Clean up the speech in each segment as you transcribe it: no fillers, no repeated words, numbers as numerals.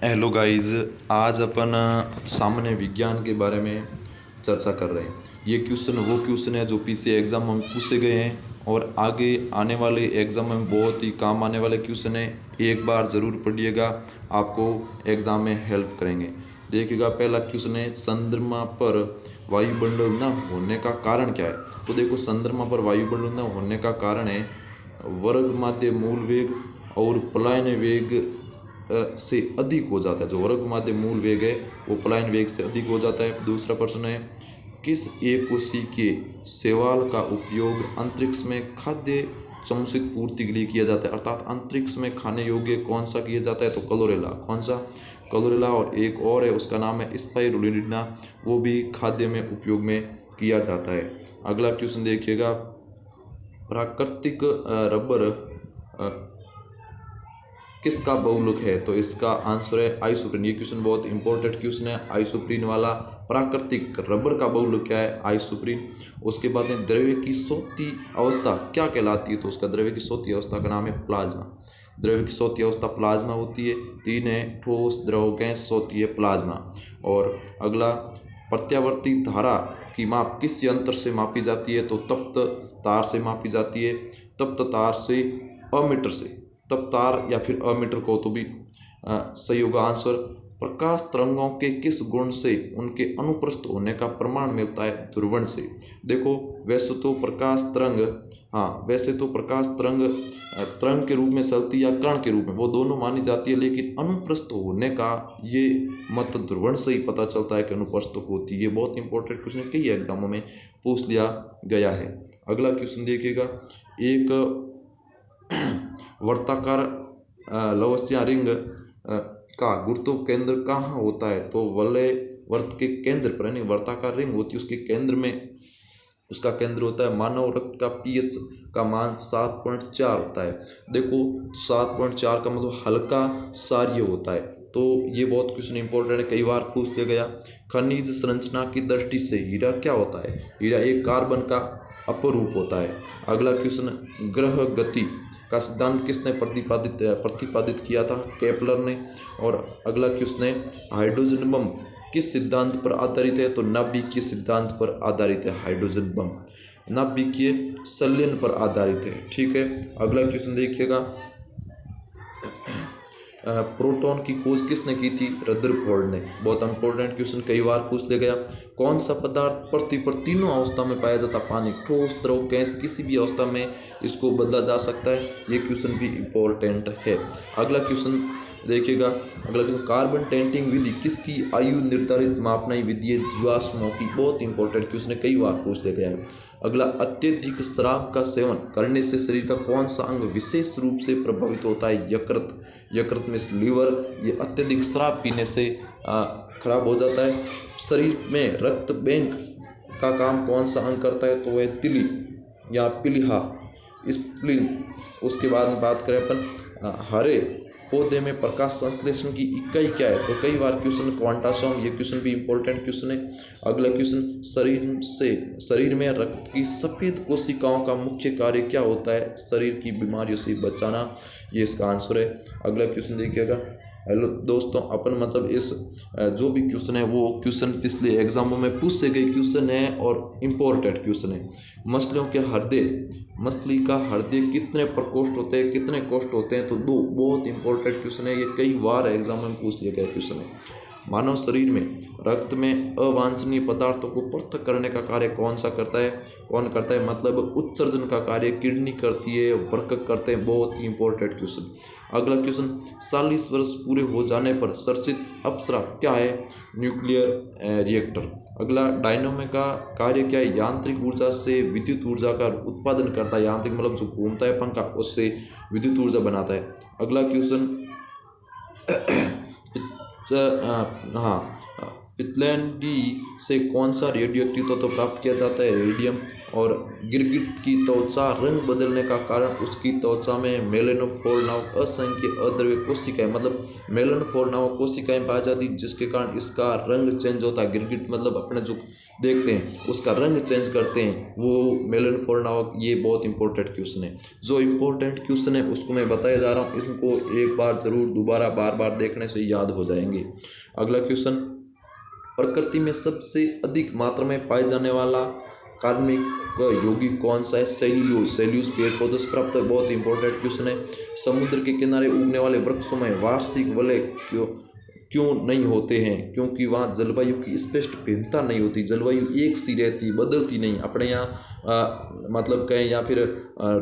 Hello guys. आज अपन सामान्य विज्ञान के बारे में चर्चा कर रहे हैं। ये क्वेश्चन वो क्वेश्चन है जो पीछे एग्जाम में पूछे गए हैं और आगे आने वाले एग्जाम में बहुत ही काम आने वाले क्वेश्चन है। एक बार ज़रूर पढ़िएगा, आपको एग्जाम में हेल्प करेंगे। देखिएगा, पहला क्वेश्चन है, चंद्रमा पर वायुमंडल न होने का कारण क्या है। तो देखो, चंद्रमा पर वायुमंडल न होने का कारण है वर्ग माध्य मूल वेग और पलायन वेग से अधिक हो जाता है। जो वर्ग माध्य मूल वेग है वो पलायन वेग से अधिक हो जाता है। दूसरा प्रश्न है, किस एककोशिकीय शैवाल का उपयोग अंतरिक्ष में खाद्य समुचित पूर्ति के लिए किया जाता है। अर्थात अंतरिक्ष में खाने योग्य कौन सा किया जाता है, तो क्लोरेला। कौन सा? क्लोरेला। और एक और है, उसका नाम है स्पाइरुलिना, वो भी खाद्य में उपयोग में किया जाता है। अगला क्वेश्चन देखिएगा, प्राकृतिक रबर किसका बहुलक है। तो इसका आंसर है आइसोप्रीन। ये क्वेश्चन बहुत इंपॉर्टेंट क्वेश्चन है, आइसोप्रीन वाला। प्राकृतिक रबर का बहुलक क्या है? आइसोप्रीन। उसके बाद में द्रव्य की सोती अवस्था क्या कहलाती है। तो उसका द्रव्य की सोती अवस्था का नाम है प्लाज्मा। द्रव्य की सोती अवस्था प्लाज्मा होती है। तीन है, ठोस, द्रव, गैस, सोती है प्लाज्मा। और अगला, प्रत्यावर्ती धारा की माप किस यंत्र से मापी जाती है। तो तप्त तार से मापी जाती है। तप्त तार से, अमीटर से। तब तार या फिर अमीटर को तो भी सही होगा आंसर। प्रकाश तरंगों के किस गुण से उनके अनुप्रस्थ होने का प्रमाण मिलता है। ध्रुवण से। देखो, वैसे तो प्रकाश तरंग तरंग के रूप में चलती या कण के रूप में, वो दोनों मानी जाती है, लेकिन अनुप्रस्थ होने का ये मत ध्रुवण से ही पता चलता है कि अनुप्रस्थ होती है। ये बहुत इंपॉर्टेंट क्वेश्चन है, कई एग्जामों में पूछ लिया गया है। अगला क्वेश्चन देखिएगा, एक वर्ताकार लवस्या रिंग का गुरुत्व केंद्र कहाँ होता है। तो वलय वर्त के केंद्र पर, यानी वर्ताकार रिंग होती है उसके केंद्र में उसका केंद्र होता है। मानव रक्त का पीएच का मान 7.4 होता है। देखो, 7.4 का मतलब हल्का क्षारीय होता है। तो ये बहुत क्वेश्चन इंपॉर्टेंट है, कई बार पूछ लिया गया। खनिज संरचना की दृष्टि से हीरा क्या होता है। हीरा एक कार्बन का अपरूप होता है। अगला क्वेश्चन, ग्रह गति का सिद्धांत किसने प्रतिपादित किया था। केपलर ने। और अगला क्वेश्चन है, हाइड्रोजन बम किस सिद्धांत पर आधारित है। तो नाभिकीय सिद्धांत पर आधारित है हाइड्रोजन बम, नाभिकीय संलयन पर आधारित है। ठीक है। अगला क्वेश्चन देखिएगा, प्रोटॉन की खोज किसने की थी। रदरफोर्ड ने। बहुत इंपॉर्टेंट क्वेश्चन, कई बार पूछ लिया गया। कौन सा पदार्थ पृथ्वी पर तीनों अवस्था में पाया जाता। पानी, ठोस, द्रव, गैस, किसी भी अवस्था में इसको बदला जा सकता है। ये क्वेश्चन भी इंपॉर्टेंट है। अगला क्वेश्चन देखिएगा, अगला क्वेश्चन, कार्बन डेटिंग विधि किसकी आयु निर्धारित मापना विधि है। जीवाश्मों की। बहुत इंपॉर्टेंट क्वेश्चन है, कई बार पूछ लिया गया है। अगला, अत्यधिक शराब का सेवन करने से शरीर का कौन सा अंग विशेष रूप से प्रभावित होता है। यकृत। यकृत में लीवर, ये अत्यधिक शराब पीने से खराब हो जाता है। शरीर में रक्त बैंक का काम कौन सा अंग करता है। तो वह तिली या पिलिहा, स्प्लीन। उसके बाद में बात करें अपन, हरे पौधे में प्रकाश संश्लेषण की इकाई क्या है। तो कई बार क्वेश्चन क्वांटासोम, ये क्वेश्चन भी इंपॉर्टेंट क्वेश्चन है। अगला क्वेश्चन, शरीर में रक्त की सफेद कोशिकाओं का मुख्य कार्य क्या होता है। शरीर की बीमारियों से बचाना, ये इसका आंसर है। अगला क्वेश्चन देखिएगा। हेलो दोस्तों, अपन मतलब इस जो भी क्वेश्चन है वो क्वेश्चन पिछले एग्जामों में पूछे गए क्वेश्चन है और इम्पोर्टेंट क्वेश्चन है। मछलियों के हृदय, मछली का हृदय कितने प्रकोष्ठ होते हैं, कितने कोष्ठ होते हैं। तो 2। बहुत इंपॉर्टेंट क्वेश्चन है, ये कई बार एग्जाम में पूछ लिया गया क्वेश्चन है। मानव शरीर में रक्त में अवांछनीय पदार्थों को पृथक करने का कार्य कौन करता है। मतलब उत्सर्जन का कार्य किडनी करती है, वृक्क करते हैं। बहुत ही इंपॉर्टेंट क्वेश्चन। अगला क्वेश्चन, 40 वर्ष पूरे हो जाने पर चर्चित अपसरा क्या है। Nuclear reactor. अगला, डायनामो का कार्य क्या है। यांत्रिक ऊर्जा से विद्युत ऊर्जा का उत्पादन करता है। यांत्रिक मतलब जो घूमता है पंखा, उससे विद्युत ऊर्जा बनाता है। अगला क्वेश्चन, पित्तलैंडी से कौन सा रेडियोएक्टिव तत्व प्राप्त किया जाता है? रेडियम। और गिरगिट की त्वचा रंग बदलने का कारण उसकी त्वचा में मेलानोफोर नामक असंख्य अद्रव्य कोशिकाएं, मतलब मेलानोफोर नामक कोशिकाएं पाई जाती जिसके कारण इसका रंग चेंज होता है। गिरगिट मतलब अपने जो देखते हैं उसका रंग चेंज करते हैं, वो मेलानोफोर नामक। ये बहुत इंपॉर्टेंट क्वेश्चन है। जो इंपॉर्टेंट क्वेश्चन है उसको मैं बताया जा रहा हूँ, इसको एक बार जरूर दोबारा बार बार देखने से याद हो जाएंगे। अगला क्वेश्चन, प्रकृति में सबसे अधिक मात्रा में पाए जाने वाला कार्बनिक यौगिक कौन सा है? सेल्यूलोज। सेल्यूलोज पेड़ पौधों से प्राप्त है। बहुत इंपॉर्टेंट क्वेश्चन है। समुद्र के किनारे उगने वाले वृक्षों में वार्षिक वलय क्यों नहीं होते हैं? क्योंकि वहाँ जलवायु की स्पष्ट भिन्नता नहीं होती, जलवायु एक सी रहती, बदलती नहीं। अपने यहाँ मतलब कहें या फिर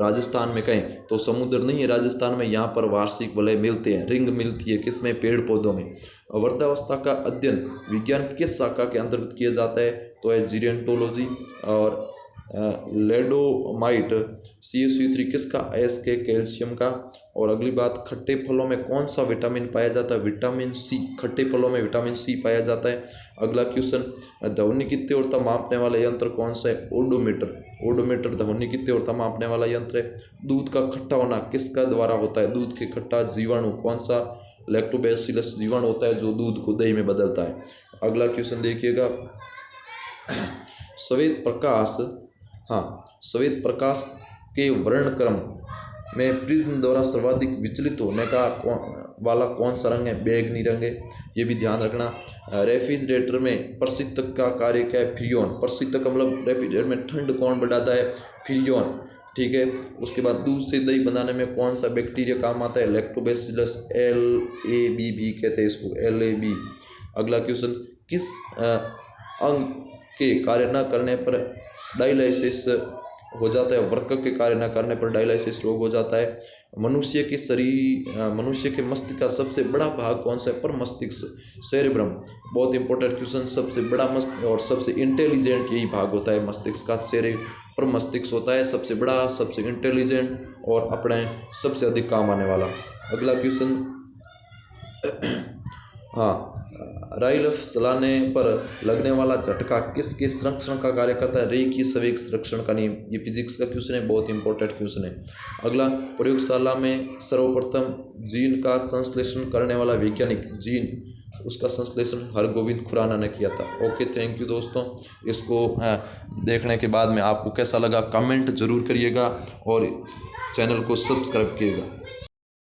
राजस्थान में कहें तो समुद्र नहीं है राजस्थान में, यहाँ पर वार्षिक वलय मिलते हैं, रिंग मिलती है। किसमें? पेड़ पौधों में। वृद्धावस्था का अध्ययन विज्ञान किस शाखा के अंतर्गत किया जाता है? तो है जीरेंटोलॉजी। और लेडोमाइट CaCO3 किसका? एस के कैल्शियम का। और अगली बात, खट्टे फलों में कौन सा विटामिन पाया जाता है? Vitamin C. खट्टे फलों में विटामिन सी पाया जाता है। अगला क्वेश्चन, ध्वनि की तीव्रता मापने वाला यंत्र कौन सा है? ओडोमीटर। ओडोमीटर ध्वनि की तीव्रता मापने वाला यंत्र है। दूध का खट्टा होना किसका द्वारा होता है? दूध के खट्टा जीवाणु कौन सा? लैक्टोबैसिलस जीवाणु होता है जो दूध को दही में बदलता है। अगला क्वेश्चन देखिएगा, श्वेत प्रकाश, श्वेत प्रकाश के वर्णक्रम में प्रिज्म द्वारा सर्वाधिक विचलित होने का वाला कौन सा रंग है? बैंगनी रंग है। ये भी ध्यान रखना। रेफ्रिजरेटर में प्रशीतक का कार्य क्या है? फ्रीऑन। प्रशीतक मतलब रेफ्रिजरेटर में ठंड कौन बढ़ाता है? फ्रीऑन। ठीक है। उसके बाद दूध से दही बनाने में कौन सा बैक्टीरिया काम आता है? लैक्टोबैसिलस LAB कहते हैं इसको, LAB। अगला क्वेश्चन, किस अंग के कार्य न करने पर डायलिसिस हो जाता है? वृक्क के कार्य न करने पर डायलिसिस रोग हो जाता है। मनुष्य के मस्तिष्क का सबसे बड़ा भाग कौन सा है? पर मस्तिष्क, सेरेब्रम। बहुत इंपॉर्टेंट क्वेश्चन। सबसे बड़ा और सबसे इंटेलिजेंट यही भाग होता है मस्तिष्क का, पर मस्तिष्क होता है सबसे बड़ा, सबसे इंटेलिजेंट और अपने सबसे अधिक काम आने वाला। अगला क्वेश्चन, राइफल चलाने पर लगने वाला झटका किसके संरक्षण का कार्य करता है? रेखीय संवेग संरक्षण का नियम। ये फिजिक्स का क्वेश्चन है, बहुत इंपॉर्टेंट क्वेश्चन है। अगला, प्रयोगशाला में सर्वप्रथम जीन का संश्लेषण करने वाला वैज्ञानिक, उसका संश्लेषण हरगोविंद खुराना ने किया था। ओके, थैंक यू दोस्तों। इसको देखने के बाद में आपको कैसा लगा कमेंट जरूर करिएगा और चैनल को सब्सक्राइब कीजिएगा।